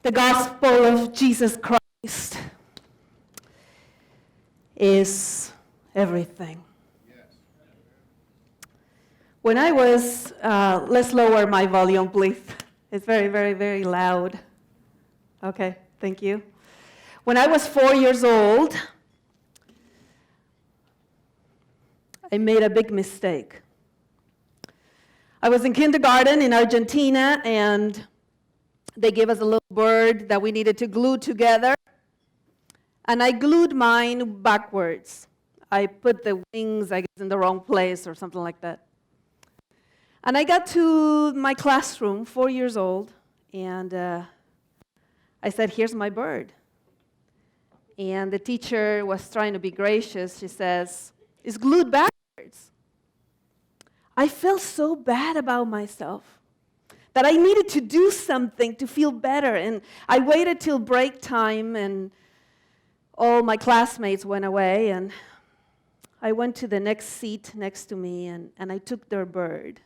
The gospel of Jesus Christ is everything. When I was, let's lower my volume, please. It's very, very, very loud. Okay, thank you. When I was 4 years old, I made a big mistake. I was in kindergarten in Argentina, and they gave us a little bird that we needed to glue together, and I glued mine backwards. I put the wings, I guess, in the wrong place or something like that. And I got to my classroom, 4 years old, and I said, here's my bird. And the teacher was trying to be gracious. She says, it's glued backwards. I felt so bad about myself that I needed to do something to feel better. And I waited till break time, and all my classmates went away, and I went to the next seat next to me, and I took their bird,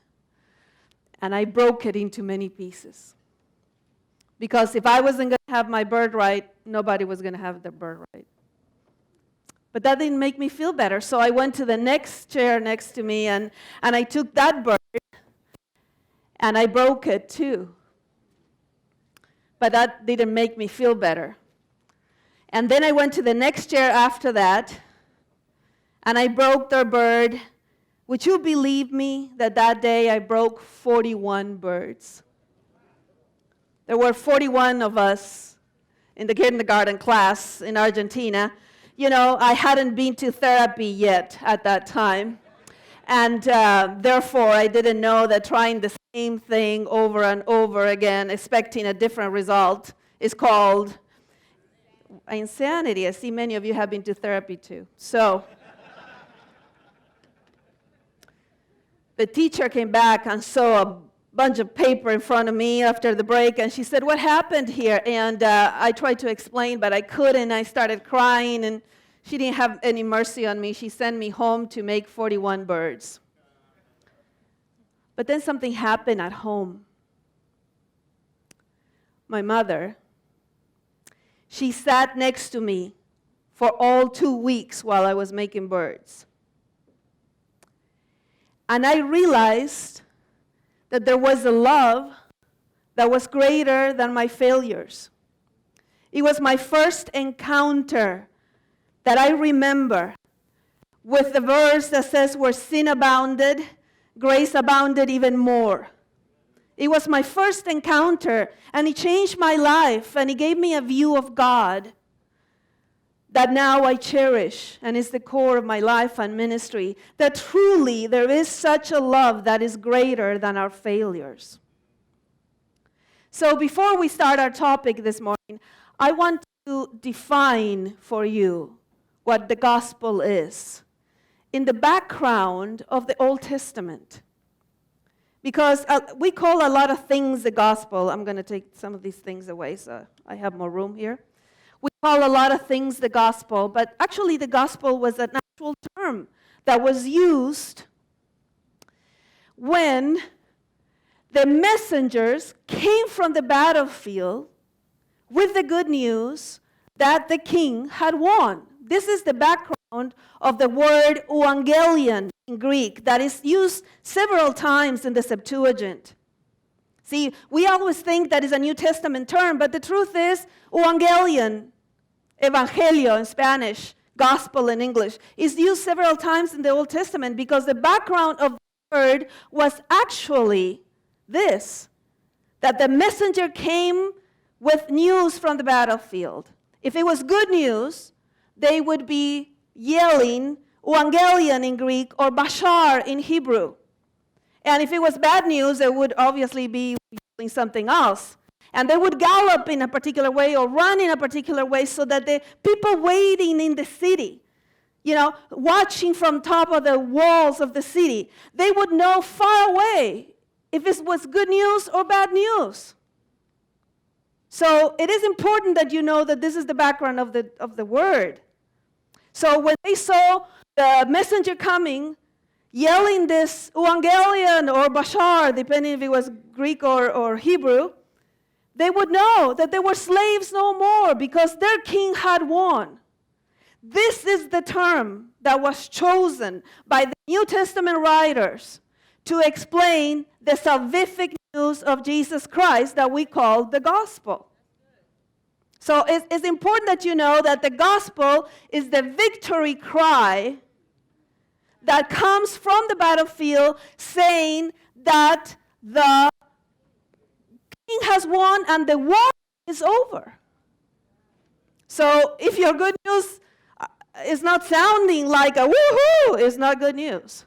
and I broke it into many pieces. Because if I wasn't going to have my bird right, nobody was going to have their bird right. But that didn't make me feel better, so I went to the next chair next to me, and I took that bird, and I broke it too. But that didn't make me feel better. And then I went to the next chair after that, and I broke their bird. Would you believe me that day I broke 41 birds? There were 41 of us in the kindergarten class in Argentina. You know, I hadn't been to therapy yet at that time. And therefore, I didn't know that trying the same thing over and over again, expecting a different result, is called insanity. I see many of you have been to therapy too. So the teacher came back and saw a bunch of paper in front of me after the break, and she said, what happened here? And I tried to explain, but I couldn't. I started crying, and she didn't have any mercy on me. She sent me home to make 41 birds. But then something happened at home. My mother, she sat next to me for all 2 weeks while I was making birds. And I realized that there was a love that was greater than my failures. It was my first encounter that I remember with the verse that says, where sin abounded, grace abounded even more. It was my first encounter, and it changed my life, and it gave me a view of God that now I cherish, and is the core of my life and ministry, that truly there is such a love that is greater than our failures. So before we start our topic this morning, I want to define for you what the gospel is in the background of the Old Testament. Because we call a lot of things the gospel. I'm going to take some of these things away so I have more room here. We call a lot of things the gospel, but actually the gospel was an actual term that was used when the messengers came from the battlefield with the good news that the king had won. This is the background of the word euangelion in Greek that is used several times in the Septuagint. See, we always think that is a New Testament term, but the truth is euangelion, evangelio in Spanish, gospel in English, is used several times in the Old Testament because the background of the word was actually this, that the messenger came with news from the battlefield. If it was good news, they would be yelling euangelion in Greek or bashar in Hebrew. And if it was bad news, they would obviously be yelling something else. And they would gallop in a particular way or run in a particular way so that the people waiting in the city, watching from top of the walls of the city, they would know far away if it was good news or bad news. So it is important that you know that this is the background of the word. So when they saw the messenger coming, yelling this euangelion or bashar, depending if it was Greek or Hebrew, they would know that they were slaves no more because their king had won. This is the term that was chosen by the New Testament writers to explain the salvific news of Jesus Christ that we call the gospel. So it's important that you know that the gospel is the victory cry that comes from the battlefield saying that the king has won and the war is over. So if your good news is not sounding like a woohoo, it's not good news.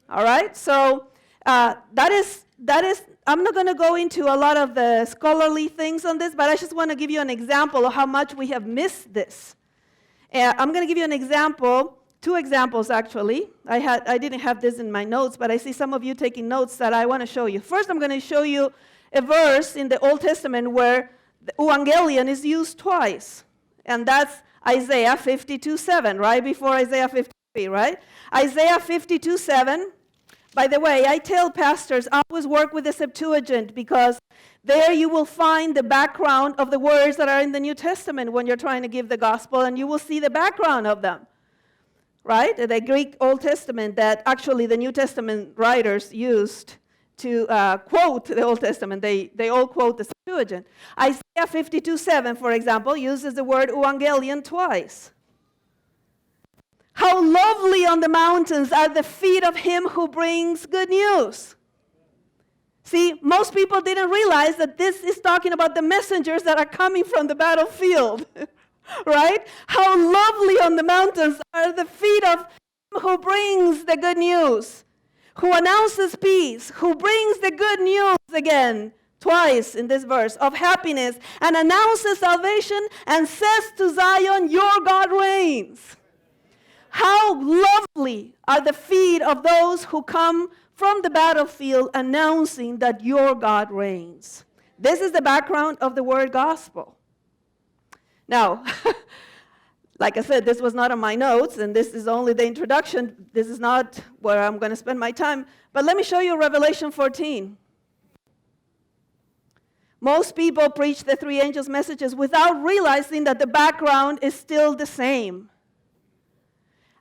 All right? So that is, I'm not going to go into a lot of the scholarly things on this, but I just want to give you an example of how much we have missed this. I'm going to give you an example, two examples actually. I didn't have this in my notes, but I see some of you taking notes that I want to show you. First, I'm going to show you a verse in the Old Testament where the evangelion is used twice, and that's Isaiah 52:7, right before Isaiah 53, right? Isaiah 52:7. By the way, I tell pastors, always work with the Septuagint because there you will find the background of the words that are in the New Testament when you're trying to give the gospel, and you will see the background of them, right? The Greek Old Testament that actually the New Testament writers used to quote the Old Testament. They all quote the Septuagint. Isaiah 52:7, for example, uses the word evangelion twice. How lovely on the mountains are the feet of him who brings good news. See, most people didn't realize that this is talking about the messengers that are coming from the battlefield, right? How lovely on the mountains are the feet of him who brings the good news, who announces peace, who brings the good news again, twice in this verse, of happiness, and announces salvation and says to Zion, your God reigns. How lovely are the feet of those who come from the battlefield announcing that your God reigns. This is the background of the word gospel. Now, like I said, this was not on my notes, and this is only the introduction. This is not where I'm going to spend my time. But let me show you Revelation 14. Most people preach the three angels' messages without realizing that the background is still the same.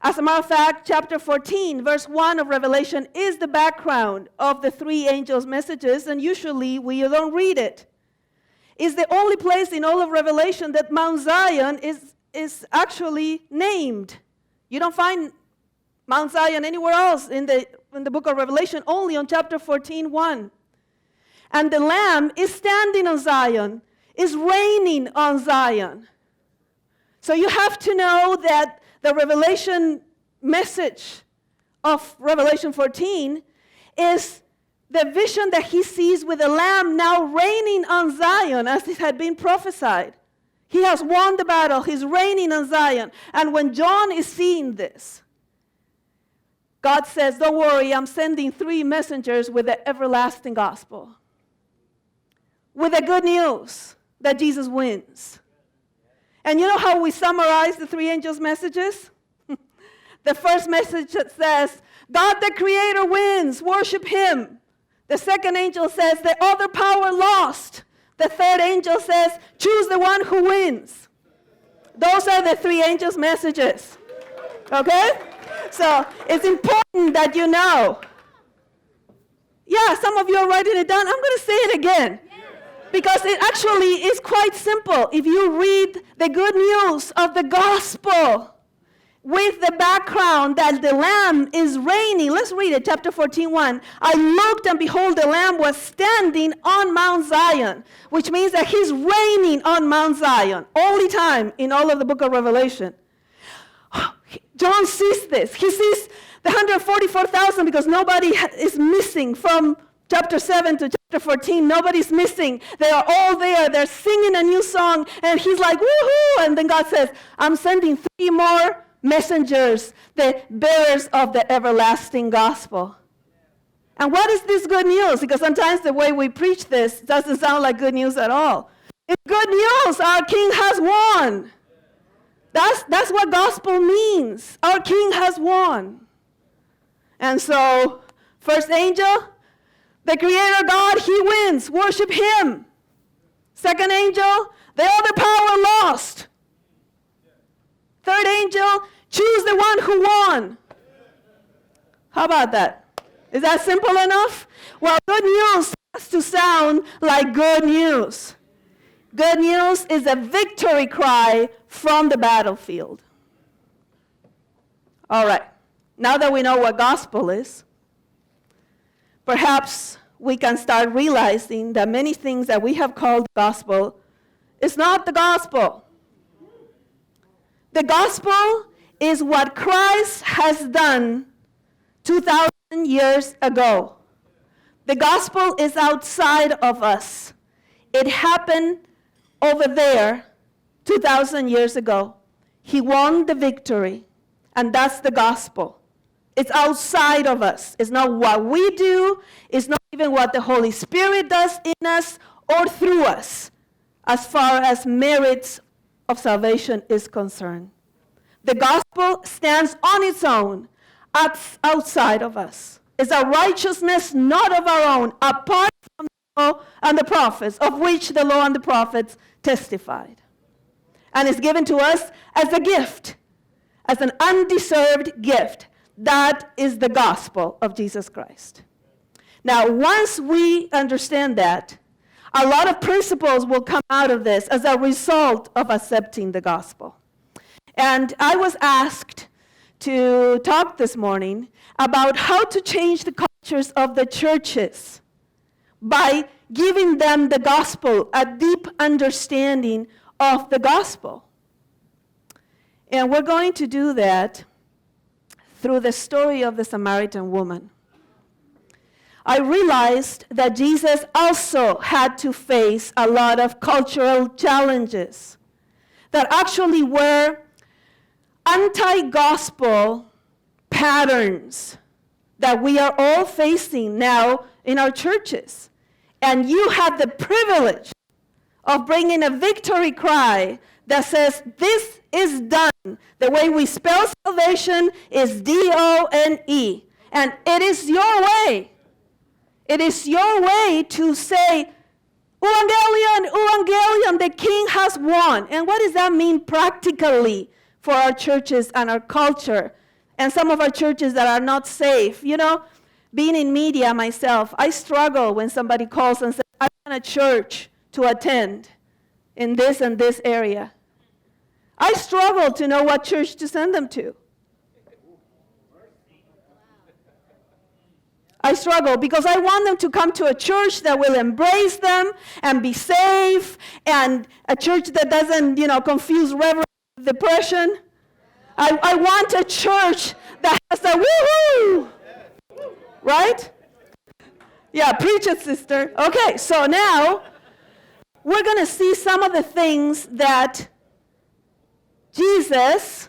As a matter of fact, chapter 14, verse 1 of Revelation is the background of the three angels' messages, and usually we don't read it. It's the only place in all of Revelation that Mount Zion is actually named. You don't find Mount Zion anywhere else in the book of Revelation, only on chapter 14:1. And the Lamb is standing on Zion, is reigning on Zion. So you have to know that the Revelation message of Revelation 14 is the vision that he sees with the Lamb now reigning on Zion as it had been prophesied. He has won the battle. He's reigning on Zion. And when John is seeing this, God says, don't worry, I'm sending three messengers with the everlasting gospel, with the good news that Jesus wins. And you know how we summarize the three angels' messages? The first message says, God the Creator wins, worship Him. The second angel says, the other power lost. The third angel says, choose the one who wins. Those are the three angels' messages. Okay? So it's important that you know. Yeah, some of you are writing it down. I'm going to say it again. Because it actually is quite simple. If you read the good news of the gospel with the background that the Lamb is reigning. Let's read it, chapter 14:1. I looked and behold, the Lamb was standing on Mount Zion, which means that he's reigning on Mount Zion. Only time in all of the book of Revelation. John sees this. He sees the 144,000 because nobody is missing from chapter 7 to chapter 14, nobody's missing. They are all there. They're singing a new song. And he's like, woohoo! And then God says, I'm sending three more messengers, the bearers of the everlasting gospel. And what is this good news? Because sometimes the way we preach this doesn't sound like good news at all. It's good news. Our King has won. That's what gospel means. Our King has won. And so, first angel, the Creator God, He wins. Worship Him. Second angel, the other power lost. Third angel, choose the one who won. How about that? Is that simple enough? Well, good news has to sound like good news. Good news is a victory cry from the battlefield. All right. Now that we know what gospel is, perhaps we can start realizing that many things that we have called gospel is not the gospel. The gospel is what Christ has done 2,000 years ago. The gospel is outside of us. It happened over there 2,000 years ago. He won the victory, and that's the gospel. It's outside of us. It's not what we do. It's not even what the Holy Spirit does in us or through us, as far as merits of salvation is concerned. The gospel stands on its own, outside of us. It's a righteousness not of our own, apart from the law and the prophets, of which the law and the prophets testified. And it's given to us as a gift, as an undeserved gift. That is the gospel of Jesus Christ. Now, once we understand that, a lot of principles will come out of this as a result of accepting the gospel. And I was asked to talk this morning about how to change the cultures of the churches by giving them the gospel, a deep understanding of the gospel. And we're going to do that through the story of the Samaritan woman. I realized that Jesus also had to face a lot of cultural challenges that actually were anti-gospel patterns that we are all facing now in our churches. And you have the privilege of bringing a victory cry that says, this is done. The way we spell salvation is D-O-N-E. And it is your way. It is your way to say, Evangelion, Evangelion, the King has won. And what does that mean practically for our churches and our culture? And some of our churches that are not safe. You know, being in media myself, I struggle when somebody calls and says, I want a church to attend in this and this area. I struggle to know what church to send them to. I struggle because I want them to come to a church that will embrace them and be safe, and a church that doesn't, confuse reverence with depression. I want a church that has a woohoo, right? Yeah, preach it, sister. Okay, so now we're going to see some of the things that Jesus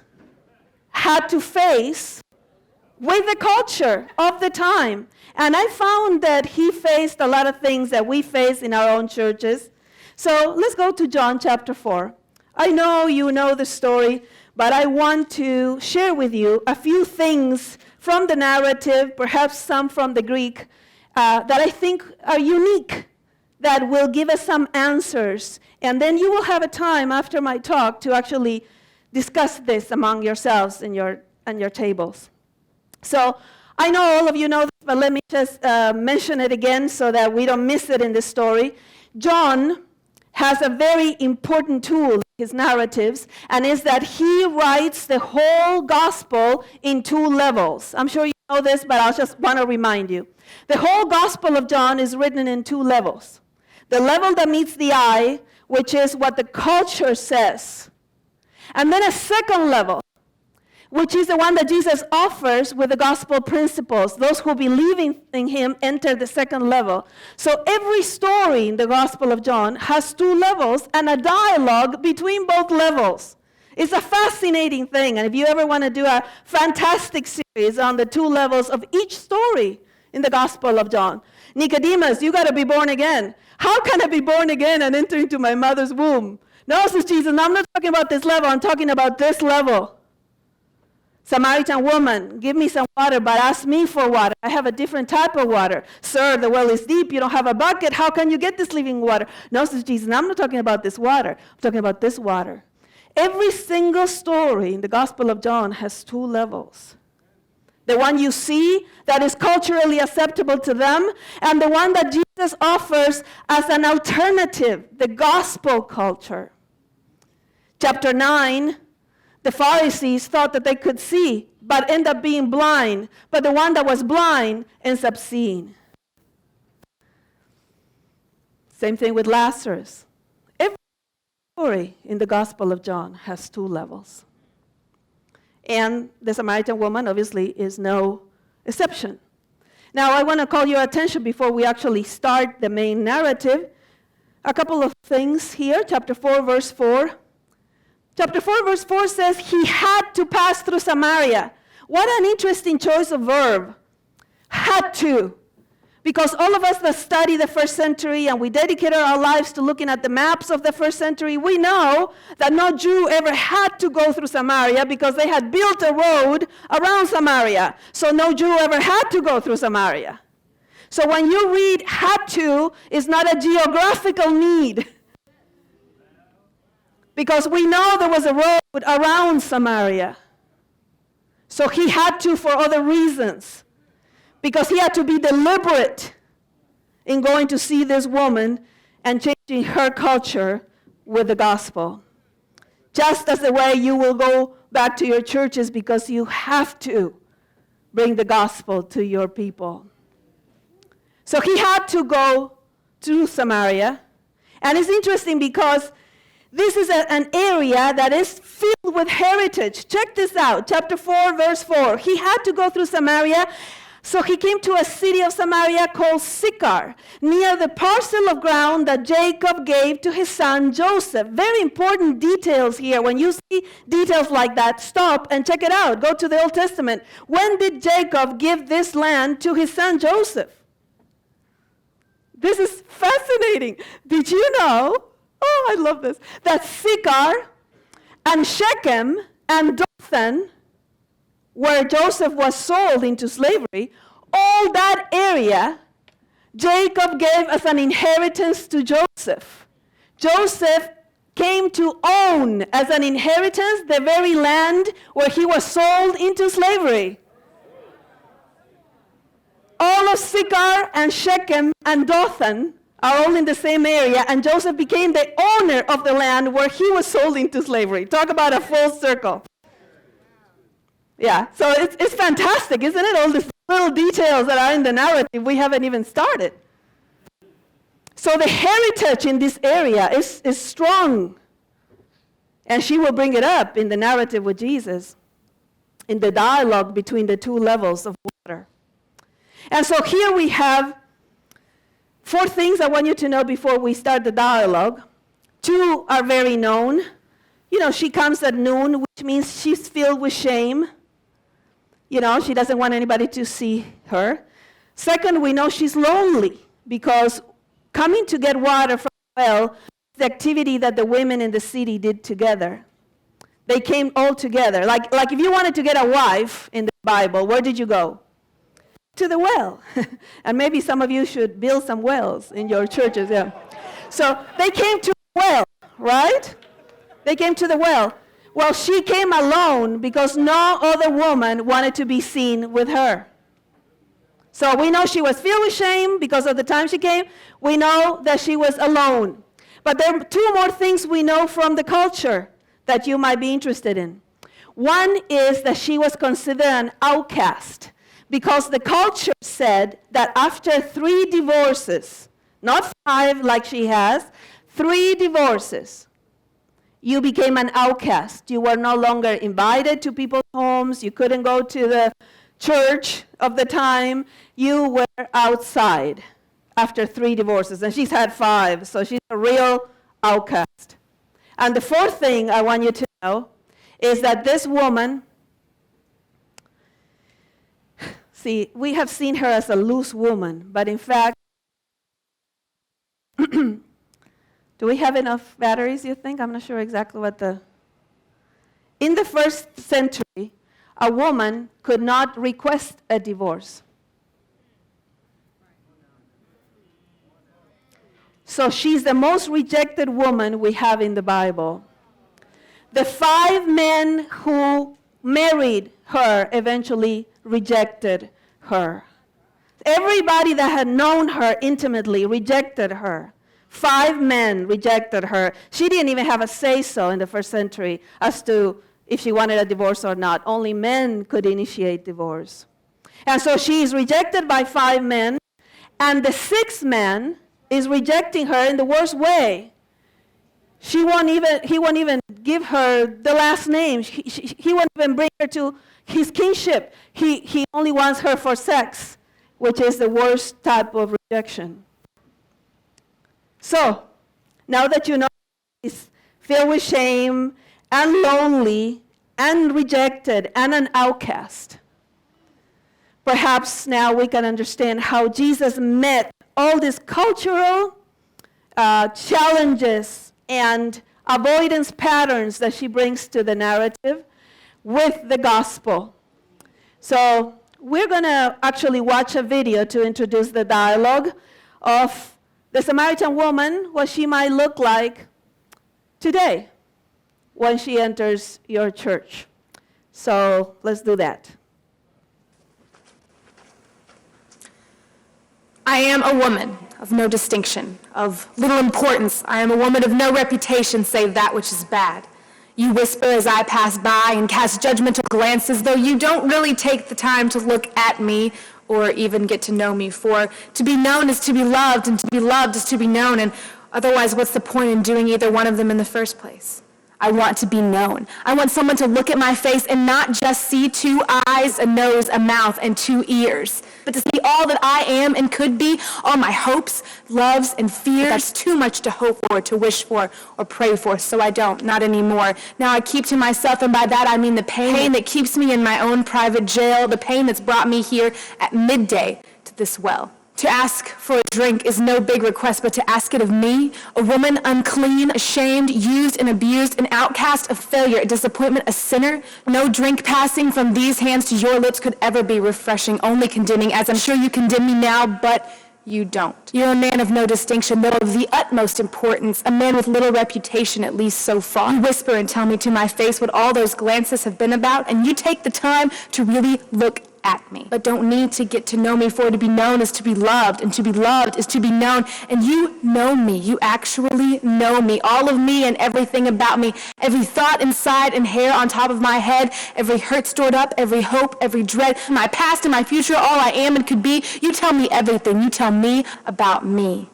had to face with the culture of the time. And I found that he faced a lot of things that we face in our own churches. So let's go to John chapter 4. I know you know the story, but I want to share with you a few things from the narrative, perhaps some from the Greek, that I think are unique, that will give us some answers. And then you will have a time after my talk to actually discuss this among yourselves in your tables. So I know all of you know this, but let me just mention it again so that we don't miss it in the story. John has a very important tool in his narratives, and is that he writes the whole gospel in two levels. I'm sure you know this, but I just want to remind you. The whole gospel of John is written in two levels. The level that meets the eye, which is what the culture says. And then a second level, which is the one that Jesus offers with the gospel principles. Those who believe in him enter the second level. So every story in the Gospel of John has two levels and a dialogue between both levels. It's a fascinating thing. And if you ever want to do a fantastic series on the two levels of each story in the Gospel of John. Nicodemus, you got to be born again. How can I be born again and enter into my mother's womb? No, says Jesus, no, I'm not talking about this level. I'm talking about this level. Samaritan woman, give me some water, but ask me for water. I have a different type of water. Sir, the well is deep. You don't have a bucket. How can you get this living water? No, says Jesus, I'm not talking about this water. I'm talking about this water. Every single story in the Gospel of John has two levels. The one you see that is culturally acceptable to them, and the one that Jesus offers as an alternative, the gospel culture. Chapter 9, the Pharisees thought that they could see, but end up being blind. But the one that was blind ends up seeing. Same thing with Lazarus. Every story in the Gospel of John has two levels. And the Samaritan woman, obviously, is no exception. Now, I want to call your attention before we actually start the main narrative. A couple of things here. Chapter 4, verse 4. Chapter 4, verse 4 says, he had to pass through Samaria. What an interesting choice of verb. Had to. Because all of us that study the first century and we dedicated our lives to looking at the maps of the first century, we know that no Jew ever had to go through Samaria because they had built a road around Samaria. So no Jew ever had to go through Samaria. So when you read had to, it's not a geographical need. Because we know there was a road around Samaria. So he had to for other reasons. Because he had to be deliberate in going to see this woman and changing her culture with the gospel. Just as the way you will go back to your churches because you have to bring the gospel to your people. So he had to go to Samaria. And it's interesting because this is an area that is filled with heritage. Check this out. Chapter 4, verse 4. He had to go through Samaria. So he came to a city of Samaria called Sychar, near the parcel of ground that Jacob gave to his son Joseph. Very important details here. When you see details like that, stop and check it out. Go to the Old Testament. When did Jacob give this land to his son Joseph? This is fascinating. Did you know? Oh, I love this. That Sychar and Shechem and Dothan, where Joseph was sold into slavery, all that area, Jacob gave as an inheritance to Joseph. Joseph came to own as an inheritance the very land where he was sold into slavery. All of Sychar and Shechem and Dothan are all in the same area, and Joseph became the owner of the land where he was sold into slavery. Talk about a full circle. Yeah, so it's fantastic, isn't it? All these little details that are in the narrative, we haven't even started. So the heritage in this area is strong. And she will bring it up in the narrative with Jesus, in the dialogue between the two levels of water. And so here we have 4 things I want you to know before we start the dialogue. 2 are very known. You know, she comes at noon, which means she's filled with shame. You know, she doesn't want anybody to see her. Second, we know she's lonely because coming to get water from the well is the activity that the women in the city did together. They came all together. Like if you wanted to get a wife in the Bible, where did you go? To the well. And maybe some of you should build some wells in your churches. Yeah. So they came to the well, right? They came to the well. Well, she came alone because no other woman wanted to be seen with her. So we know she was filled with shame because of the time she came. We know that she was alone. But there are 2 more things we know from the culture that you might be interested in. One is that she was considered an outcast because the culture said that after 3 divorces, not 5 like she has, 3 divorces, you became an outcast. You were no longer invited to people's homes. You couldn't go to the church of the time. You were outside after 3 divorces. And she's had 5, so she's a real outcast. And the 4th thing I want you to know is that this woman, see, we have seen her as a loose woman, but in fact, do we have enough batteries, you think? I'm not sure exactly what in the first century, a woman could not request a divorce. So she's the most rejected woman we have in the Bible. The 5 men who married her eventually rejected her. Everybody that had known her intimately rejected her. 5 men rejected her. She didn't even have a say-so in the first century as to if she wanted a divorce or not. Only men could initiate divorce. And so she is rejected by 5 men, and the 6th man is rejecting her in the worst way. He won't even give her the last name. He won't even bring her to his kingship. He only wants her for sex, which is the worst type of rejection. So, now that you know he's filled with shame and lonely and rejected and an outcast, perhaps now we can understand how Jesus met all these cultural challenges and avoidance patterns that she brings to the narrative with the gospel. So we're going to actually watch a video to introduce the dialogue of the Samaritan woman, what she might look like today when she enters your church. So let's do that. I am a woman of no distinction, of little importance. I am a woman of no reputation save that which is bad. You whisper as I pass by and cast judgmental glances, though you don't really take the time to look at me or even get to know me. For to be known is to be loved, and to be loved is to be known, and otherwise what's the point in doing either one of them in the first place? I want to be known. I want someone to look at my face and not just see 2 eyes, a nose, a mouth, and 2 ears, but to see all that I am and could be, all my hopes, loves, and fears. That's too much to hope for, to wish for, or pray for, so I don't, not anymore. Now I keep to myself, and by that I mean the pain that keeps me in my own private jail, the pain that's brought me here at midday to this well. To ask for a drink is no big request, but to ask it of me, a woman unclean, ashamed, used and abused, an outcast, a failure, a disappointment, a sinner, no drink passing from these hands to your lips could ever be refreshing, only condemning, as I'm sure you condemn me now, but you don't. You're a man of no distinction, though of the utmost importance, a man with little reputation, at least so far. You whisper and tell me to my face what all those glances have been about, and you take the time to really look at me, but don't need to get to know me, for to be known is to be loved, and to be loved is to be known, and you know me. You actually know me, all of me and everything about me, every thought inside and hair on top of my head, every hurt stored up, every hope, every dread, my past and my future, all I am and could be. You tell me everything. You tell me about me.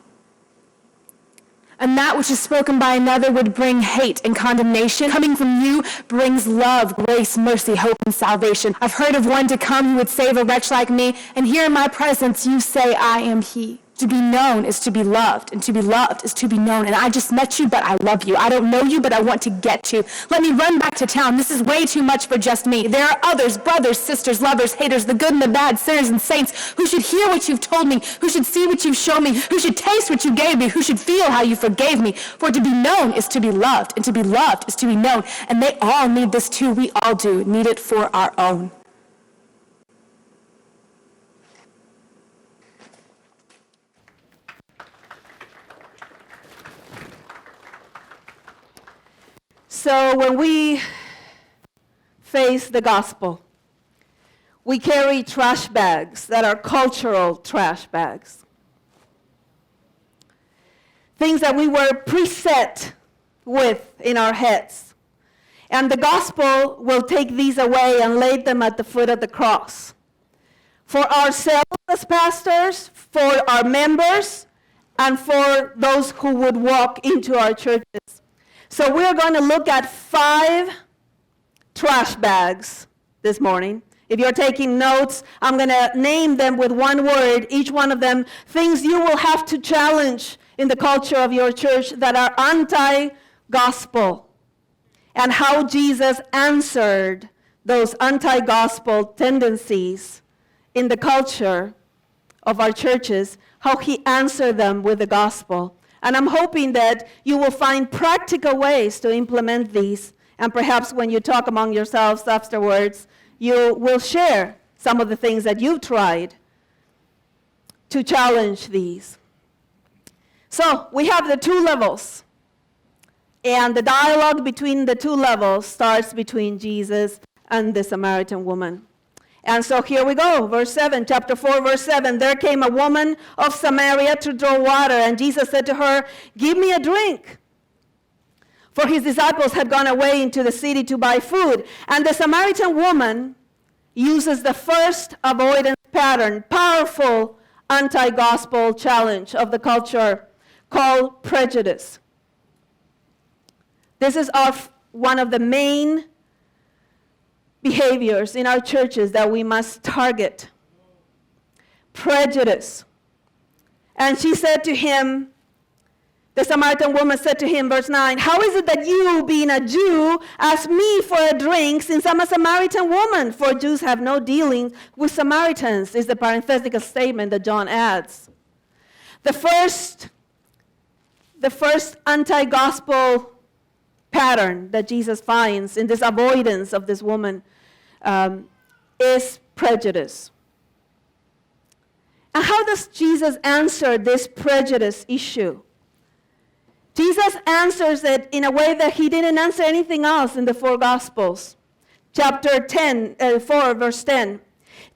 And that which is spoken by another would bring hate and condemnation. Coming from you brings love, grace, mercy, hope, and salvation. I've heard of one to come who would save a wretch like me, and here in my presence you say, I am he. To be known is to be loved, and to be loved is to be known. And I just met you, but I love you. I don't know you, but I want to get you. Let me run back to town. This is way too much for just me. There are others, brothers, sisters, lovers, haters, the good and the bad, sinners and saints, who should hear what you've told me, who should see what you've shown me, who should taste what you gave me, who should feel how you forgave me. For to be known is to be loved, and to be loved is to be known. And they all need this too. We all do need it for our own. So when we face the gospel, we carry trash bags that are cultural trash bags. Things that we were preset with in our heads. And the gospel will take these away and lay them at the foot of the cross. For ourselves as pastors, for our members, and for those who would walk into our churches. So we're going to look at 5 trash bags this morning. If you're taking notes, I'm going to name them with one word, each one of them, things you will have to challenge in the culture of your church that are anti-gospel, and how Jesus answered those anti-gospel tendencies in the culture of our churches, how he answered them with the gospel. And I'm hoping that you will find practical ways to implement these, and perhaps when you talk among yourselves afterwards, you will share some of the things that you've tried to challenge these. So we have the two levels. And the dialogue between the two levels starts between Jesus and the Samaritan woman. And so here we go, verse 7, chapter 4, verse 7. There came a woman of Samaria to draw water, and Jesus said to her, "Give me a drink." For his disciples had gone away into the city to buy food. And the Samaritan woman uses the first avoidance pattern, powerful anti-gospel challenge of the culture called prejudice. This is one of the main behaviors in our churches that we must target. Prejudice. And she said to him, the Samaritan woman said to him, verse 9, "How is it that you, being a Jew, ask me for a drink since I'm a Samaritan woman? For Jews have no dealings with Samaritans," is the parenthetical statement that John adds. The first anti-gospel pattern that Jesus finds in this avoidance of this woman is prejudice. And how does Jesus answer this prejudice issue? Jesus answers it in a way that he didn't answer anything else in the four Gospels. Chapter 4, verse 10.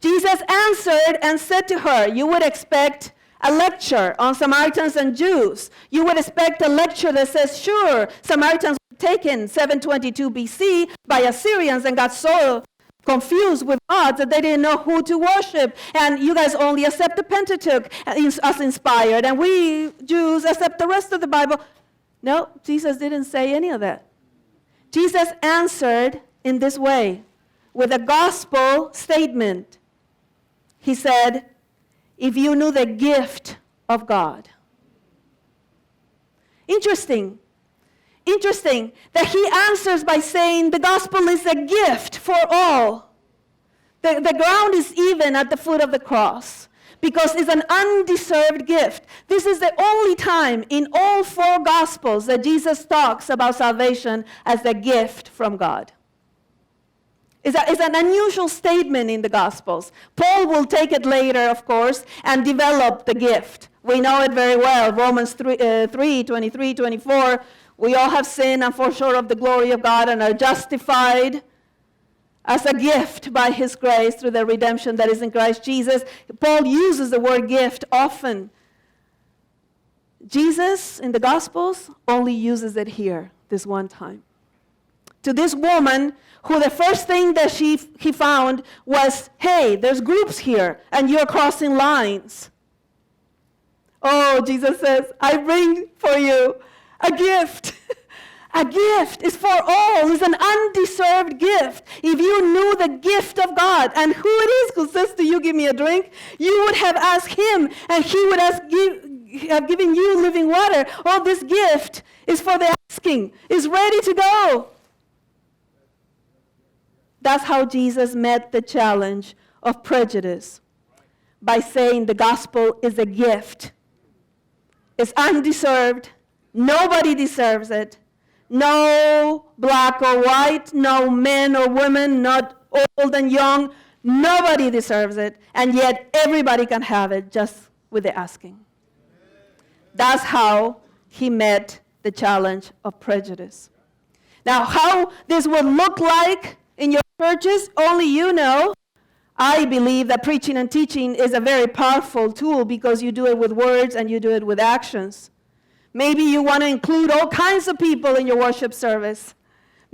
Jesus answered and said to her, "You would expect a lecture on Samaritans and Jews. You would expect a lecture that says, sure, Samaritans were taken 722 BC by Assyrians and got so confused with gods that they didn't know who to worship. And you guys only accept the Pentateuch as inspired, and we Jews accept the rest of the Bible." No, Jesus didn't say any of that. Jesus answered in this way with a gospel statement. He said, "If you knew the gift of God." Interesting that he answers by saying the gospel is a gift for all. The ground is even at the foot of the cross because it's an undeserved gift. This is the only time in all four Gospels that Jesus talks about salvation as a gift from God. It's an unusual statement in the Gospels. Paul will take it later, of course, and develop the gift. We know it very well. Romans 3, 23, 24. We all have sinned and fall short of the glory of God and are justified as a gift by his grace through the redemption that is in Christ Jesus. Paul uses the word gift often. Jesus, in the Gospels, only uses it here, this one time. To this woman, who the first thing that he found was, hey, there's groups here, and you're crossing lines. Oh, Jesus says, I bring for you a gift. A gift is for all. It's an undeserved gift. If you knew the gift of God and who it is who says to you, "Give me a drink," you would have asked him, and he would have given you living water. Oh, this gift is for the asking. It's ready to go. That's how Jesus met the challenge of prejudice, by saying the gospel is a gift. It's undeserved. Nobody deserves it. No black or white, no men or women, not old and young. Nobody deserves it. And yet everybody can have it just with the asking. That's how he met the challenge of prejudice. Now, how this would look like in your churches, only you know. I believe that preaching and teaching is a very powerful tool because you do it with words and you do it with actions. Maybe you want to include all kinds of people in your worship service,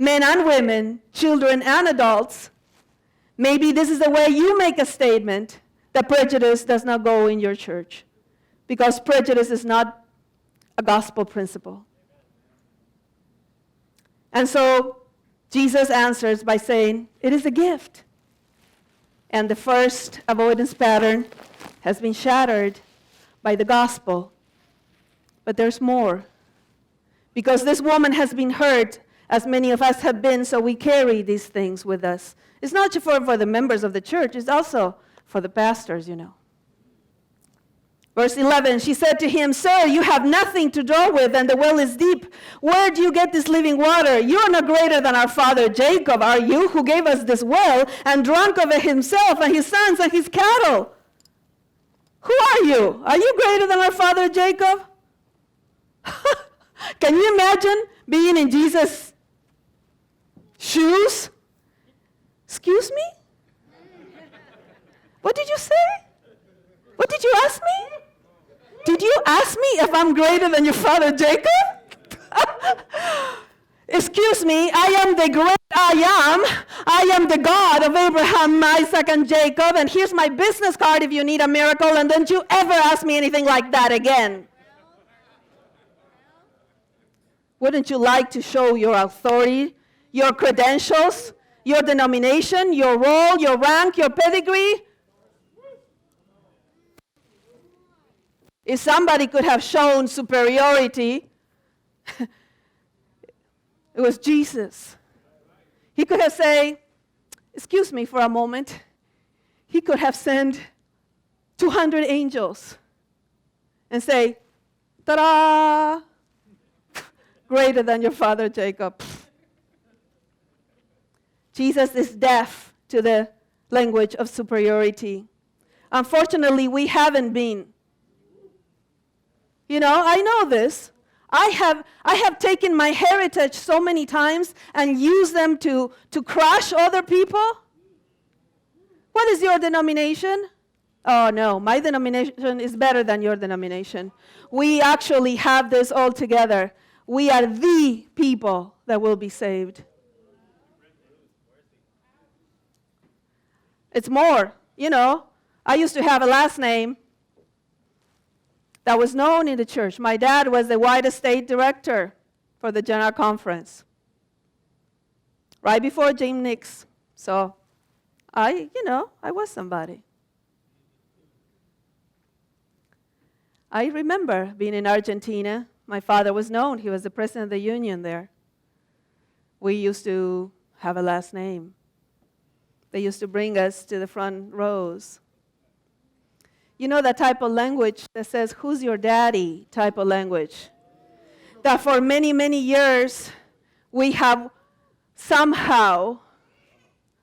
men and women, children and adults. Maybe this is the way you make a statement that prejudice does not go in your church, because prejudice is not a gospel principle. And so Jesus answers by saying, it is a gift. And the first avoidance pattern has been shattered by the gospel. But there's more. Because this woman has been hurt, as many of us have been, so we carry these things with us. It's not just for the members of the church, it's also for the pastors, you know. Verse 11, she said to him, "Sir, you have nothing to draw with, and the well is deep. Where do you get this living water? You are not greater than our father Jacob, are you, who gave us this well and drank of it himself and his sons and his cattle? Who are you? Are you greater than our father Jacob?" Can you imagine being in Jesus' shoes? Excuse me? What did you say? What did you ask me? Did you ask me if I'm greater than your father Jacob? Excuse me, I am the great I am. I am the God of Abraham, Isaac, and Jacob, and here's my business card if you need a miracle, and don't you ever ask me anything like that again. Wouldn't you like to show your authority, your credentials, your denomination, your role, your rank, your pedigree? If somebody could have shown superiority, it was Jesus. He could have said, "Excuse me for a moment." He could have sent 200 angels and say, "Ta-da! Greater than your father Jacob." Jesus is deaf to the language of superiority. Unfortunately, we haven't been. You know, I know this. I have taken my heritage so many times and used them to crush other people. What is your denomination? Oh, no, my denomination is better than your denomination. We actually have this all together. We are the people that will be saved. It's more, you know, I used to have a last name that was known in the church. My dad was the white estate director for the General Conference, right before Jim Nix. So I was somebody. I remember being in Argentina. My father was known. He was the president of the union there. We used to have a last name. They used to bring us to the front rows. You know that type of language that says, "Who's your daddy?" type of language. That for many, many years, we have somehow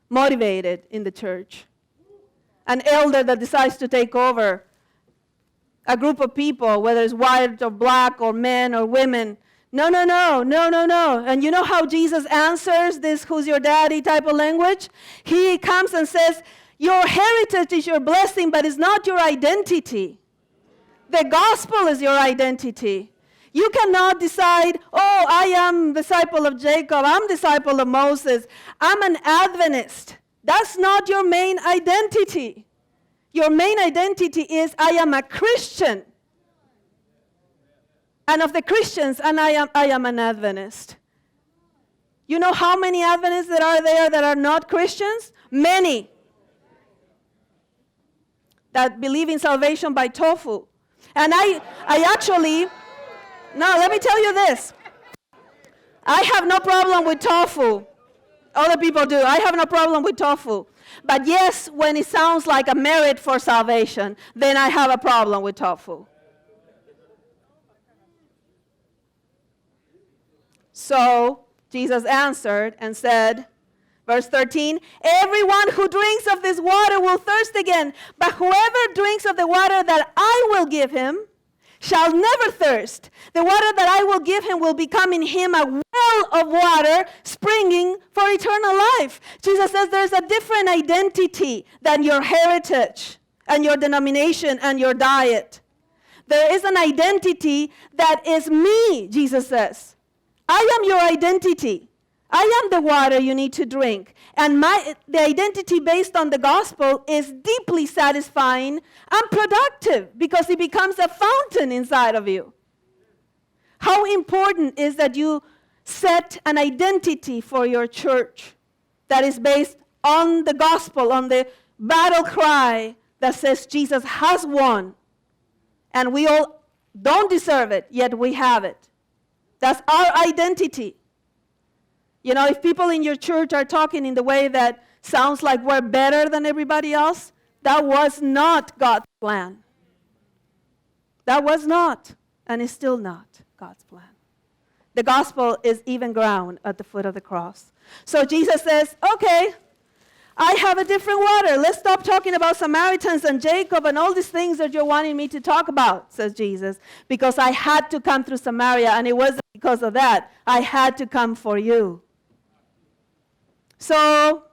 motivated in the church. An elder that decides to take over a group of people, whether it's white or black or men or women. No. And you know how Jesus answers this "who's your daddy" type of language? He comes and says, your heritage is your blessing, but it's not your identity. The gospel is your identity. You cannot decide, "Oh, I am disciple of Jacob, I'm disciple of Moses, I'm an Adventist." That's not your main identity. Your main identity is, "I am a Christian. And of the Christians, and I am an Adventist." You know how many Adventists there are that are not Christians? Many. That believe in salvation by tofu. And I actually, now let me tell you this. I have no problem with tofu. Other people do. I have no problem with tofu. But yes, when it sounds like a merit for salvation, then I have a problem with tofu. So Jesus answered and said, verse 13, "Everyone who drinks of this water will thirst again, but whoever drinks of the water that I will give him shall never thirst. The water that I will give him will become in him a well of water springing for eternal life." Jesus says there's a different identity than your heritage and your denomination and your diet. There is an identity that is me, Jesus says. I am your identity. I am the water you need to drink. And the identity based on the gospel is deeply satisfying and productive because it becomes a fountain inside of you. How important is that you set an identity for your church that is based on the gospel, on the battle cry that says Jesus has won. And we all don't deserve it, yet we have it. That's our identity. You know, if people in your church are talking in the way that sounds like we're better than everybody else, that was not God's plan. That was not, and is still not, God's plan. The gospel is even ground at the foot of the cross. So Jesus says, okay, I have a different water. Let's stop talking about Samaritans and Jacob and all these things that you're wanting me to talk about, says Jesus, because I had to come through Samaria, and it wasn't because of that. I had to come for you. So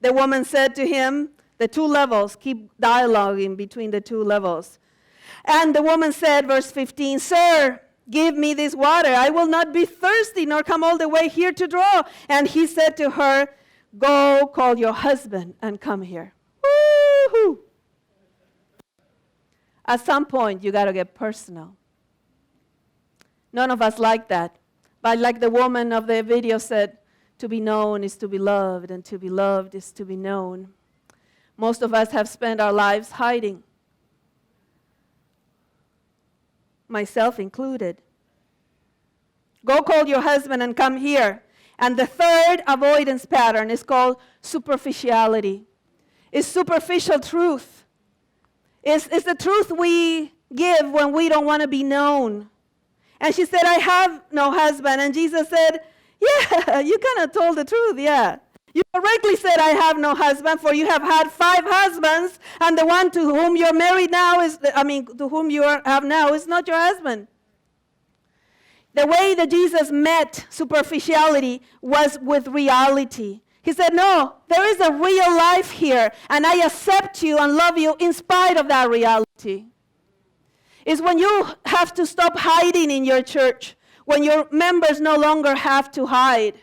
the woman said to him, the two levels, keep dialoguing between the two levels. And the woman said, verse 15, Sir, give me this water. I will not be thirsty, nor come all the way here to draw. And he said to her, Go call your husband and come here. Woo-hoo! At some point, you got to get personal. None of us like that. But like the woman of the video said, to be known is to be loved, and to be loved is to be known. Most of us have spent our lives hiding, myself included. Go call your husband and come here. And the third avoidance pattern is called superficiality. It's superficial truth. It's the truth we give when we don't want to be known. And she said, I have no husband. And Jesus said, yeah, you kind of told the truth, yeah. You correctly said, I have no husband, for you have had 5 husbands, and the one to whom you're married now to whom you have now is not your husband. The way that Jesus met superficiality was with reality. He said, no, there is a real life here, and I accept you and love you in spite of that reality. It's when you have to stop hiding in your church, when your members no longer have to hide.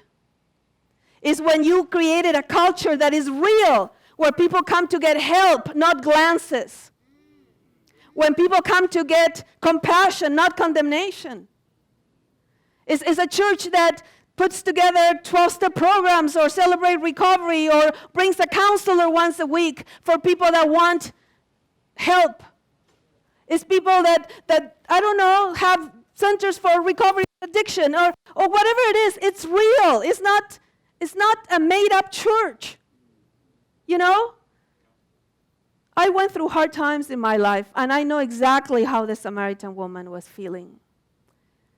It's when you created a culture that is real, where people come to get help, not glances. When people come to get compassion, not condemnation. It's a church that puts together 12-step programs or celebrate recovery or brings a counselor once a week for people that want help. It's people that I don't know, have centers for recovery addiction or whatever it is. It's real. It's not a made-up church. You know? I went through hard times in my life, and I know exactly how the Samaritan woman was feeling.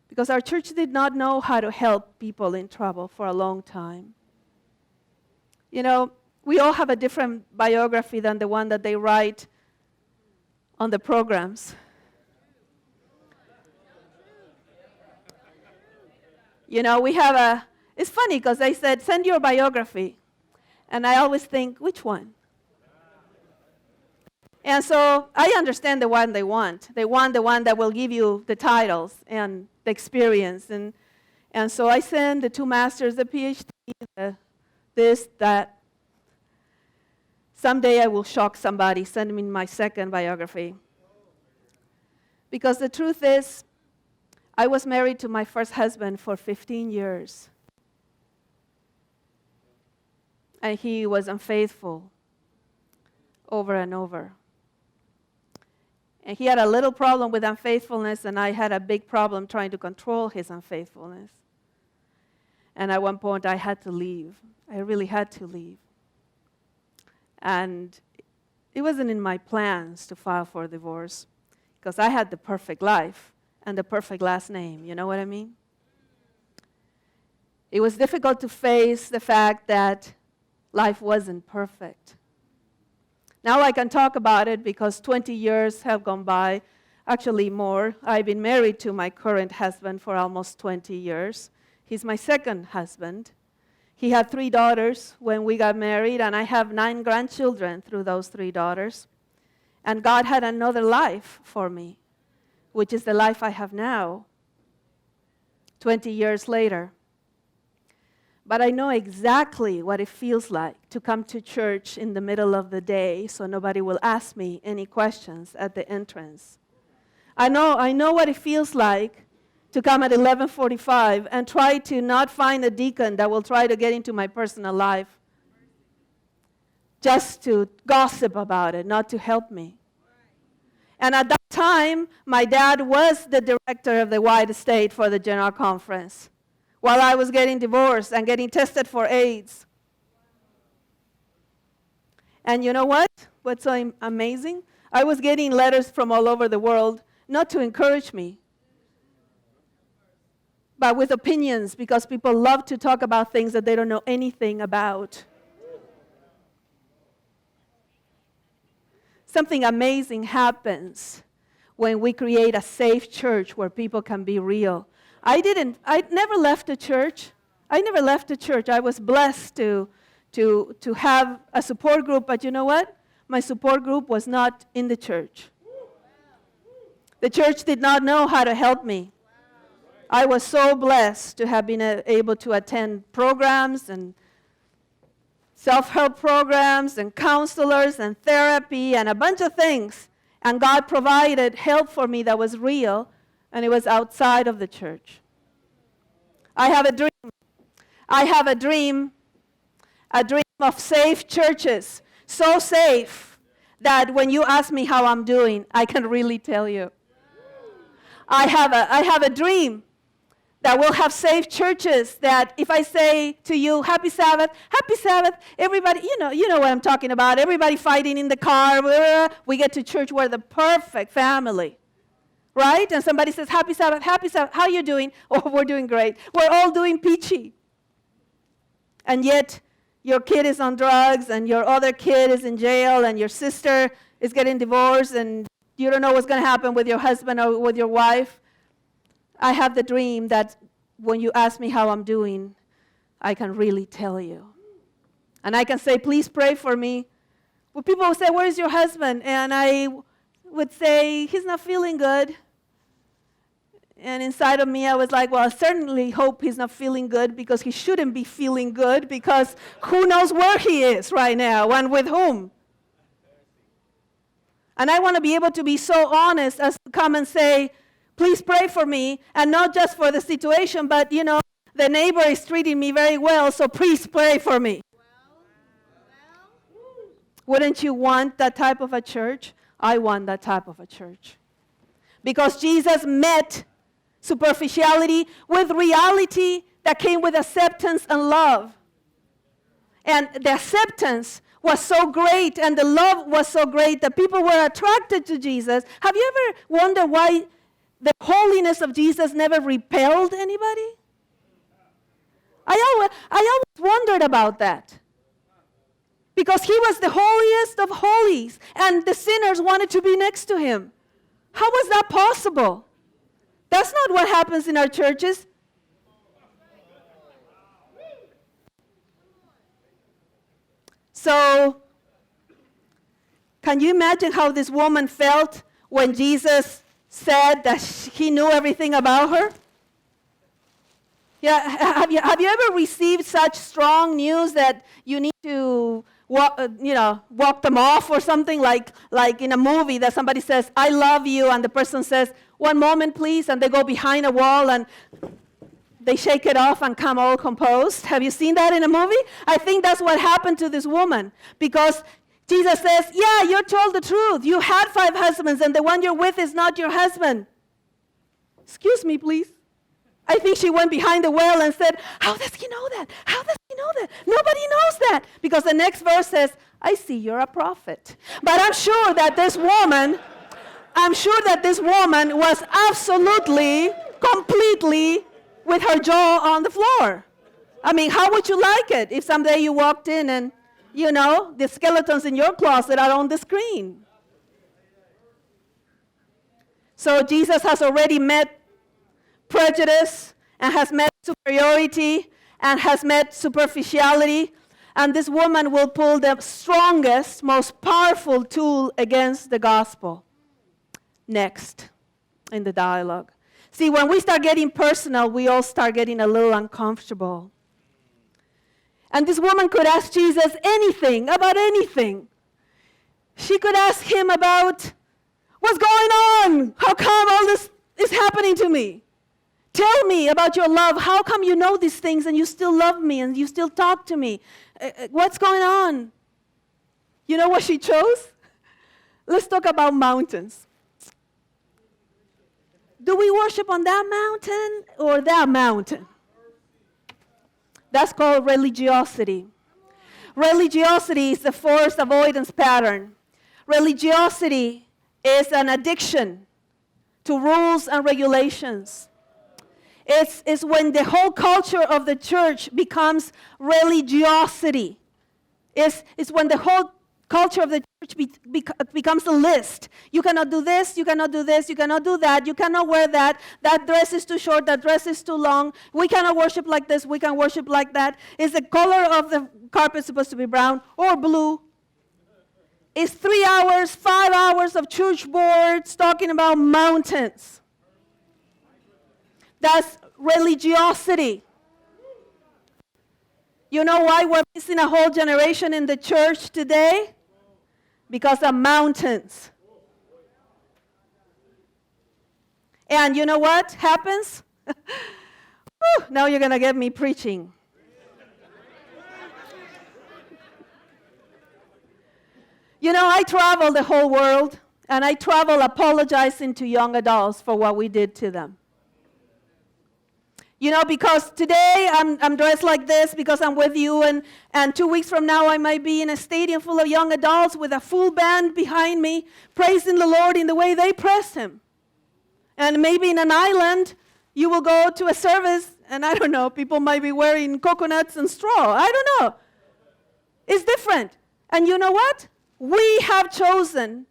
Because our church did not know how to help people in trouble for a long time. You know, we all have a different biography than the one that they write on the programs. You know, it's funny because they said, send your biography. And I always think, which one? And so I understand the one they want. They want the one that will give you the titles and the experience. And so I send the 2 masters, the PhD, this, that. Someday I will shock somebody, send me my second biography. Because the truth is, I was married to my first husband for 15 years. And he was unfaithful over and over. And he had a little problem with unfaithfulness, and I had a big problem trying to control his unfaithfulness. And at one point, I had to leave. I really had to leave. And it wasn't in my plans to file for divorce, because I had the perfect life and the perfect last name. You know what I mean? It was difficult to face the fact that life wasn't perfect. Now I can talk about it because 20 years have gone by, actually more. I've been married to my current husband for almost 20 years. He's my second husband. He had 3 daughters when we got married, and I have 9 grandchildren through those 3 daughters. And God had another life for me, which is the life I have now, 20 years later. But I know exactly what it feels like to come to church in the middle of the day so nobody will ask me any questions at the entrance. I know what it feels like to come at 11:45 and try to not find a deacon that will try to get into my personal life just to gossip about it, not to help me. And at that time, my dad was the director of the White Estate for the General Conference, while I was getting divorced and getting tested for AIDS. And you know what? What's so amazing? I was getting letters from all over the world not to encourage me, but with opinions, because people love to talk about things that they don't know anything about. Something amazing happens when we create a safe church where people can be real. I never left the church. I was blessed to have a support group, but you know what? My support group was not in the church. The church did not know how to help me. I was so blessed to have been able to attend programs and self-help programs and counselors and therapy and a bunch of things. And God provided help for me that was real, and it was outside of the church. I have a dream of safe churches, so safe that when you ask me how I'm doing, I can really tell you. I have a dream that we'll have safe churches, that if I say to you, happy Sabbath, everybody, you know what I'm talking about, everybody fighting in the car, we get to church, we're the perfect family, right? And somebody says, happy Sabbath, how you doing? Oh, we're doing great. We're all doing peachy. And yet, your kid is on drugs, and your other kid is in jail, and your sister is getting divorced, and you don't know what's going to happen with your husband or with your wife. I have the dream that when you ask me how I'm doing, I can really tell you. And I can say, please pray for me. Well, people will say, where is your husband? And I would say, he's not feeling good. And inside of me, I was like, well, I certainly hope he's not feeling good, because he shouldn't be feeling good, because who knows where he is right now and with whom. And I want to be able to be so honest as to come and say, please pray for me, and not just for the situation, but, the neighbor is treating me very well, so please pray for me. Wouldn't you want that type of a church? I want that type of a church. Because Jesus met superficiality with reality that came with acceptance and love. And the acceptance was so great, and the love was so great that people were attracted to Jesus. Have you ever wondered why the holiness of Jesus never repelled anybody? I always wondered about that. Because he was the holiest of holies, and the sinners wanted to be next to him. How was that possible? That's not what happens in our churches. So, can you imagine how this woman felt when Jesus said that he knew everything about her? Yeah, have you ever received such strong news that you need to walk them off or something, like in a movie that somebody says, I love you, and the person says, one moment please, and they go behind a wall and they shake it off and come all composed? Have you seen that in a movie? I think that's what happened to this woman, because Jesus says, yeah, you told the truth. You had 5 husbands, and the one you're with is not your husband. Excuse me, please. I think she went behind the well and said, how does he know that? How does he know that? Nobody knows that. Because the next verse says, I see you're a prophet. But I'm sure that this woman was absolutely, completely with her jaw on the floor. I mean, how would you like it if someday you walked in and, the skeletons in your closet are on the screen? So Jesus has already met prejudice, and has met superiority, and has met superficiality, and this woman will pull the strongest, most powerful tool against the gospel next in the dialogue. See, when we start getting personal, we all start getting a little uncomfortable. And this woman could ask Jesus anything, about anything. She could ask him about, what's going on? How come all this is happening to me? Tell me about your love. How come you know these things and you still love me and you still talk to me? What's going on? You know what she chose? Let's talk about mountains. Do we worship on that mountain or that mountain? That's called religiosity. Religiosity is the forced avoidance pattern. Religiosity is an addiction to rules and regulations. It's when the whole culture of the church becomes religiosity. It's when the whole culture of the church becomes a list. You cannot do this, you cannot do this, you cannot do that, you cannot wear that, that dress is too short, that dress is too long, we cannot worship like this, we can worship like that. Is the color of the carpet supposed to be brown or blue? Is 3 hours, 5 hours of church boards talking about mountains? That's religiosity. You know why we're missing a whole generation in the church today? Because of mountains. And you know what happens? Now you're going to get me preaching. You know, I travel the whole world, and I travel apologizing to young adults for what we did to them. You know, because today I'm dressed like this because I'm with you, and 2 weeks from now I might be in a stadium full of young adults with a full band behind me, praising the Lord in the way they praise Him. And maybe in an island, you will go to a service, and I don't know, people might be wearing coconuts and straw. I don't know. It's different. And you know what? We have chosen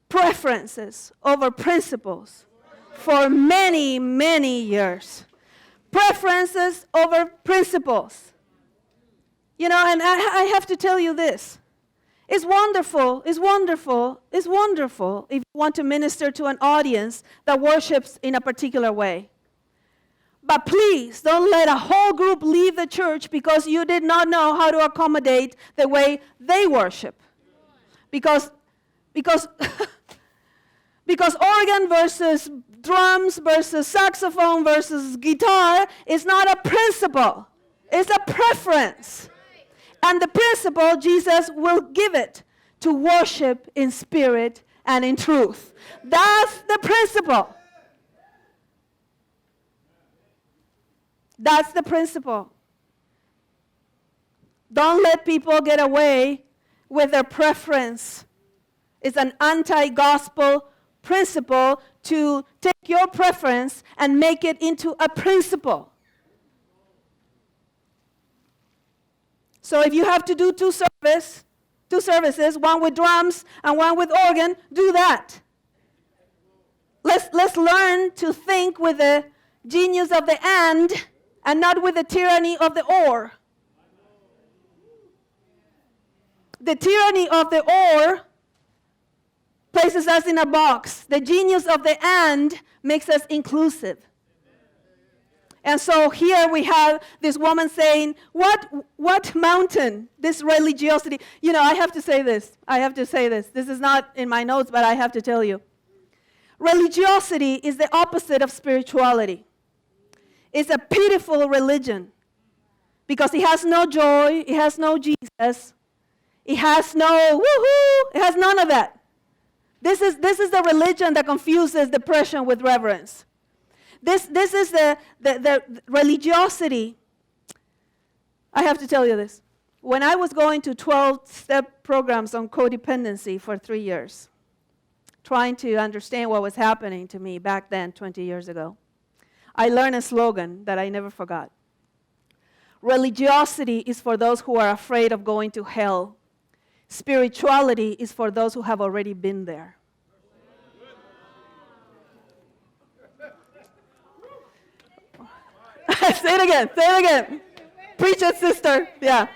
preferences over principles for many, many years. Preferences over principles. You know, and I have to tell you this. It's wonderful, it's wonderful, it's wonderful if you want to minister to an audience that worships in a particular way. But please don't let a whole group leave the church because you did not know how to accommodate the way they worship. Because organ versus drums versus saxophone versus guitar is not a principle. It's a preference. And the principle, Jesus will give it to worship in spirit and in truth. That's the principle. That's the principle. Don't let people get away with their preference. It's an anti-gospel principle to take your preference and make it into a principle. So if you have to do two services, one with drums and one with organ, do that. Let's learn to think with the genius of the and not with the tyranny of the or. The tyranny of the or places us in a box. The genius of the and makes us inclusive. And so here we have this woman saying, what mountain? This religiosity. You know, I have to say this. This is not in my notes, but I have to tell you. Religiosity is the opposite of spirituality. It's a pitiful religion because it has no joy, it has no Jesus, it has no woohoo, it has none of that. This is the religion that confuses depression with reverence. This is the religiosity. I have to tell you this. When I was going to 12-step programs on codependency for 3 years, trying to understand what was happening to me back then, 20 years ago, I learned a slogan that I never forgot. Religiosity is for those who are afraid of going to hell. Spirituality is for those who have already been there. Say it again. Preach it, sister. Yeah.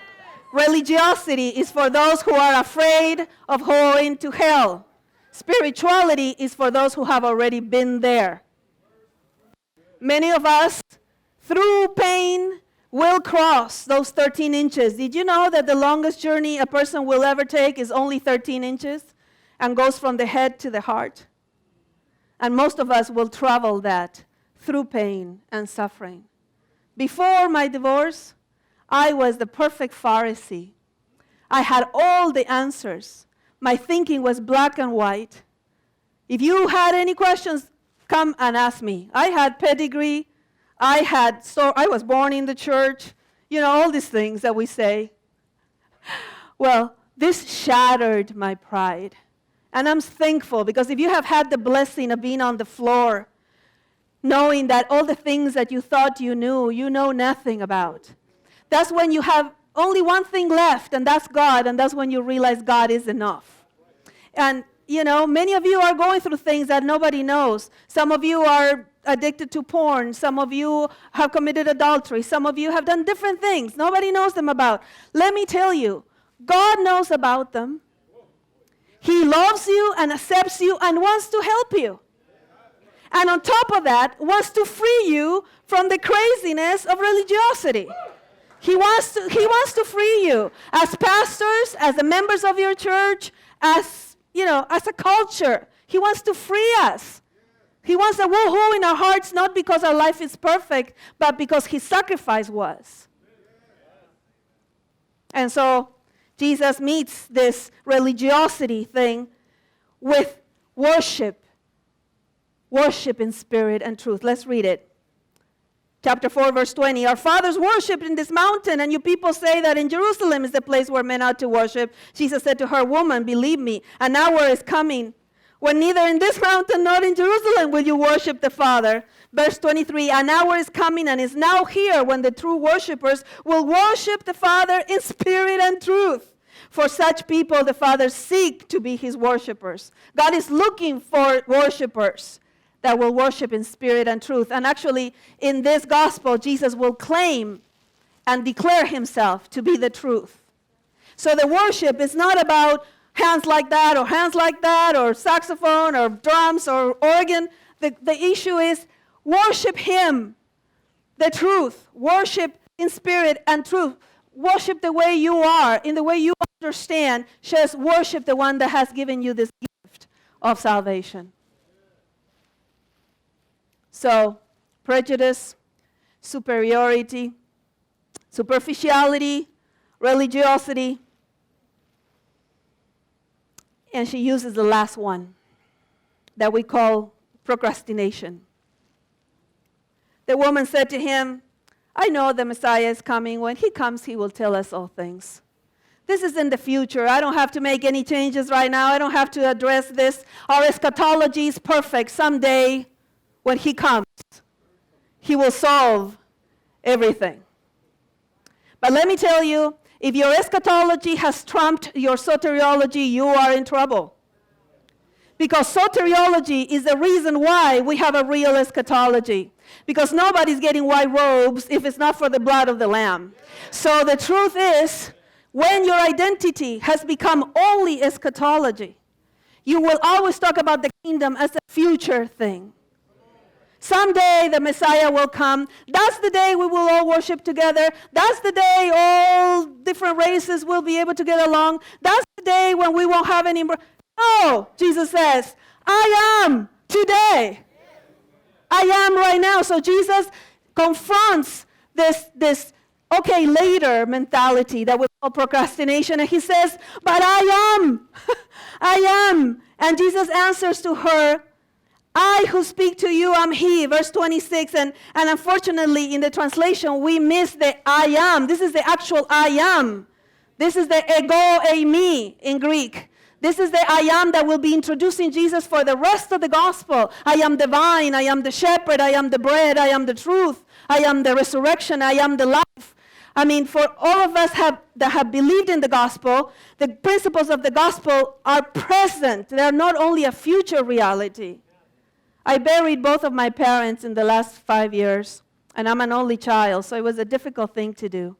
Religiosity is for those who are afraid of going to hell. Spirituality is for those who have already been there. Many of us, through pain, will cross those 13 inches. Did you know that the longest journey a person will ever take is only 13 inches and goes from the head to the heart? And most of us will travel that through pain and suffering. Before my divorce, I was the perfect Pharisee. I had all the answers. My thinking was black and white. If you had any questions, come and ask me. I had pedigree. I was born in the church. You know, all these things that we say. Well, this shattered my pride. And I'm thankful, because if you have had the blessing of being on the floor, knowing that all the things that you thought you know nothing about, that's when you have only one thing left, and that's God, and that's when you realize God is enough. And, many of you are going through things that nobody knows. Some of you are addicted to porn. Some of you have committed adultery. Some of you have done different things nobody knows them about. Let me tell you, God knows about them. He loves you and accepts you and wants to help you. And on top of that, wants to free you from the craziness of religiosity. He wants to free you as pastors, as the members of your church, as a culture. He wants to free us. He wants a woohoo in our hearts, not because our life is perfect, but because his sacrifice was. And so Jesus meets this religiosity thing with worship. Worship in spirit and truth. Let's read it. Chapter 4, verse 20. Our fathers worshipped in this mountain, and you people say that in Jerusalem is the place where men ought to worship. Jesus said to her, Woman, believe me, an hour is coming when neither in this mountain nor in Jerusalem will you worship the Father. Verse 23, an hour is coming and is now here when the true worshipers will worship the Father in spirit and truth. For such people the Father seek to be his worshipers. God is looking for worshipers that will worship in spirit and truth. And actually, in this gospel, Jesus will claim and declare himself to be the truth. So the worship is not about hands like that, or saxophone, or drums, or organ. The issue is worship him, the truth. Worship in spirit and truth. Worship the way you are, in the way you understand. Just worship the one that has given you this gift of salvation. So, prejudice, superiority, superficiality, religiosity, and she uses the last one that we call procrastination. The woman said to him, I know the Messiah is coming. When he comes, he will tell us all things. This is in the future. I don't have to make any changes right now. I don't have to address this. Our eschatology is perfect. Someday, when he comes, he will solve everything. But let me tell you, if your eschatology has trumped your soteriology, you are in trouble. Because soteriology is the reason why we have a real eschatology. Because nobody's getting white robes if it's not for the blood of the Lamb. So the truth is, when your identity has become only eschatology, you will always talk about the kingdom as a future thing. Someday the Messiah will come. That's the day we will all worship together. That's the day all different races will be able to get along. That's the day when we won't have any more. No, Jesus says, I am today. I am right now. So Jesus confronts this okay later mentality that we call procrastination. And he says, but I am. I am. And Jesus answers to her, I who speak to you am he, verse 26. And unfortunately, in the translation, we miss the I am. This is the actual I am. This is the ego eimi in Greek. This is the I am that will be introducing Jesus for the rest of the gospel. I am the vine, I am the shepherd, I am the bread, I am the truth, I am the resurrection, I am the life. I mean, for all of us that have believed in the gospel, the principles of the gospel are present. They are not only a future reality. I buried both of my parents in the last 5 years, and I'm an only child, so it was a difficult thing to do.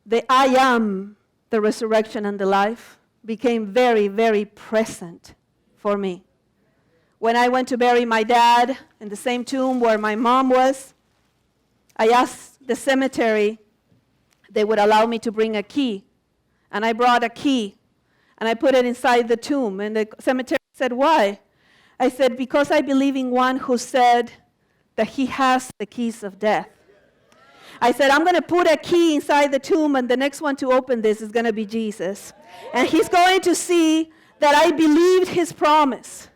The I am, the resurrection and the life, became very, very present for me. When I went to bury my dad in the same tomb where my mom was, I asked the cemetery they would allow me to bring a key. And I brought a key, and I put it inside the tomb. And the cemetery said, why? I said, because I believe in one who said that he has the keys of death. I said, I'm going to put a key inside the tomb, and the next one to open this is going to be Jesus. And he's going to see that I believed his promise,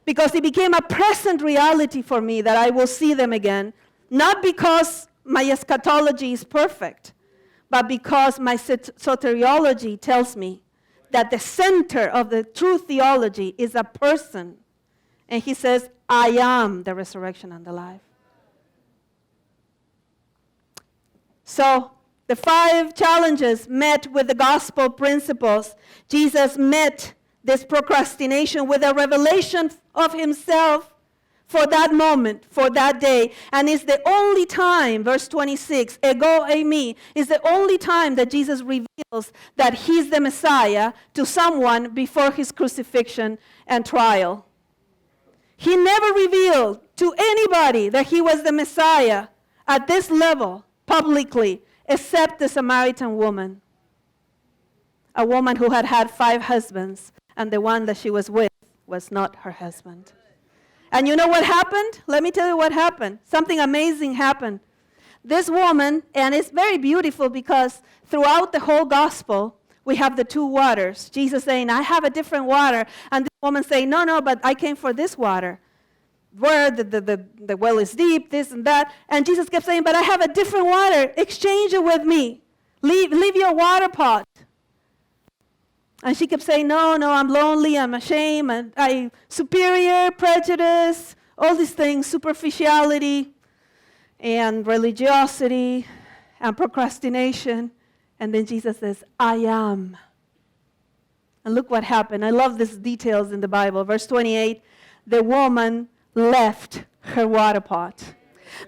because it became a present reality for me that I will see them again, not because my eschatology is perfect, but because my soteriology tells me that the center of the true theology is a person. And he says, I am the resurrection and the life. So the 5 challenges met with the gospel principles. Jesus met this procrastination with a revelation of himself for that moment, for that day. And it's the only time, verse 26, ego eimi, is the only time that Jesus reveals that he's the Messiah to someone before his crucifixion and trial. He never revealed to anybody that he was the Messiah at this level publicly, except the Samaritan woman, a woman who had had 5 husbands, and the one that she was with was not her husband. And you know what happened? Let me tell you what happened. Something amazing happened. This woman, and it's very beautiful because throughout the whole gospel, we have the 2 waters. Jesus saying, I have a different water. And this woman saying, no, but I came for this water. Where the well is deep, this and that. And Jesus kept saying, but I have a different water. Exchange it with me. Leave your water pot. And she kept saying, no, I'm lonely, I'm ashamed, and I'm superior, prejudice, all these things, superficiality, and religiosity, and procrastination. And then Jesus says, I am. And look what happened. I love these details in the Bible. Verse 28, the woman left her water pot.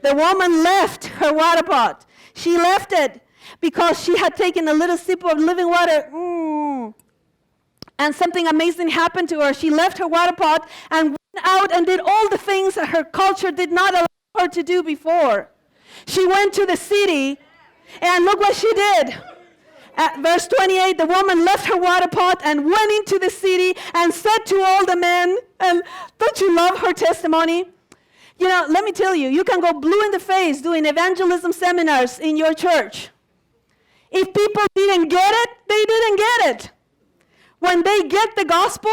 The woman left her water pot. She left it because she had taken a little sip of living water. And something amazing happened to her. She left her water pot and went out and did all the things that her culture did not allow her to do before. She went to the city, and look what she did. At verse 28, the woman left her water pot and went into the city and said to all the men, and don't you love her testimony? You know, let me tell you, you can go blue in the face doing evangelism seminars in your church. If people didn't get it, they didn't get it. When they get the gospel,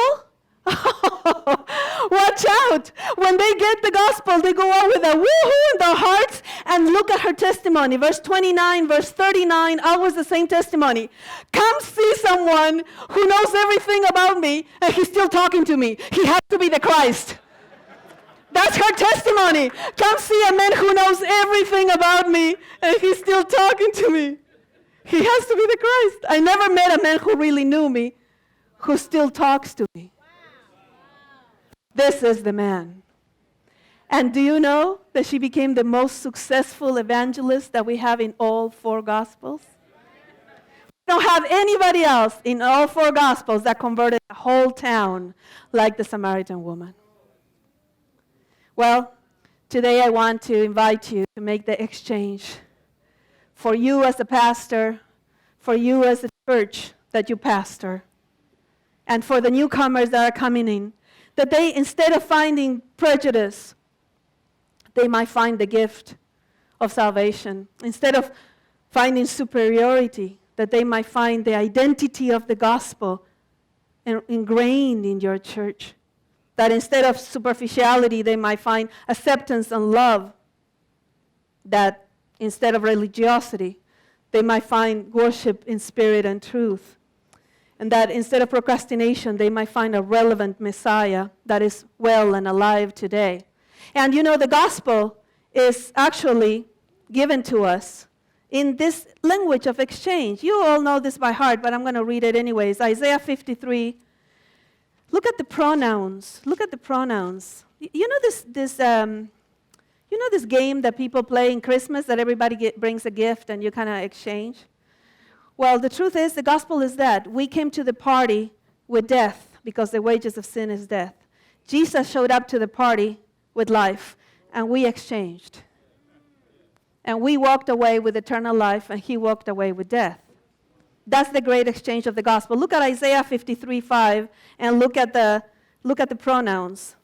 watch out. When they get the gospel, they go out with a woohoo in their hearts. And look at her testimony. Verse 29, verse 39, always the same testimony. Come see someone who knows everything about me, and he's still talking to me. He has to be the Christ. That's her testimony. Come see a man who knows everything about me, and he's still talking to me. He has to be the Christ. I never met a man who really knew me, who still talks to me. This is the man. And do you know that she became the most successful evangelist that we have in all 4 Gospels? We don't have anybody else in all 4 Gospels that converted a whole town like the Samaritan woman. Well, today I want to invite you to make the exchange. For you as a pastor, for you as a church that you pastor, and for the newcomers that are coming in, that they, instead of finding prejudice, they might find the gift of salvation. Instead of finding superiority, that they might find the identity of the gospel ingrained in your church. That instead of superficiality, they might find acceptance and love. That instead of religiosity, they might find worship in spirit and truth. And that instead of procrastination, they might find a relevant Messiah that is well and alive today. And you know, the gospel is actually given to us in this language of exchange. You all know this by heart, but I'm going to read it anyways. Isaiah 53. Look at the pronouns. Look at the pronouns. You know this game that people play in Christmas that everybody brings a gift and you kind of exchange? Well, the truth is, the gospel is that we came to the party with death because the wages of sin is death. Jesus showed up to the party with life, and we exchanged. And we walked away with eternal life, and he walked away with death. That's the great exchange of the gospel. Look at Isaiah 53:5, and look at the pronouns.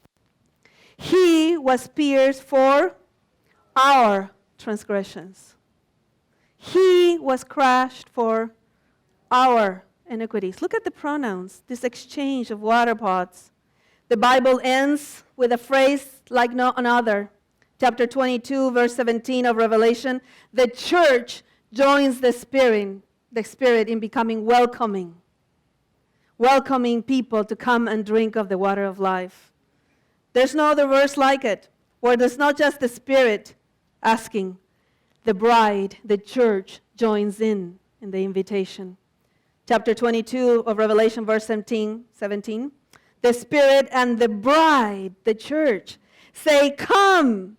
He was pierced for our transgressions. He was crushed for our iniquities. Look at the pronouns, this exchange of water pots. The Bible ends with a phrase like no another. Chapter 22, verse 17 of Revelation, the church joins the Spirit in becoming welcoming. welcoming people to come and drink of the water of life. There's no other verse like it, where there's not just the Spirit asking, the bride, the church, joins in the invitation. Chapter 22 of Revelation, verse 17, the Spirit and the bride, the church, say, come.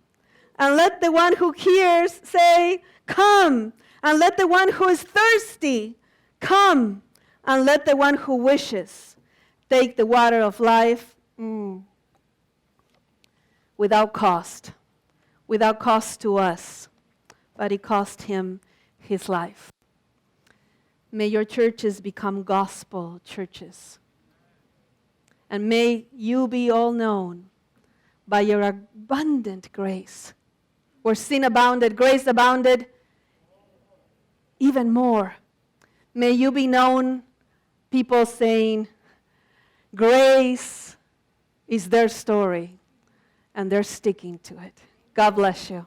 And let the one who hears say, come. And let the one who is thirsty come. And let the one who wishes take the water of life without cost to us, but it cost him his life. May your churches become gospel churches. And may you be all known by your abundant grace. Where sin abounded, grace abounded even more. May you be known, people saying, grace is their story, and they're sticking to it. God bless you.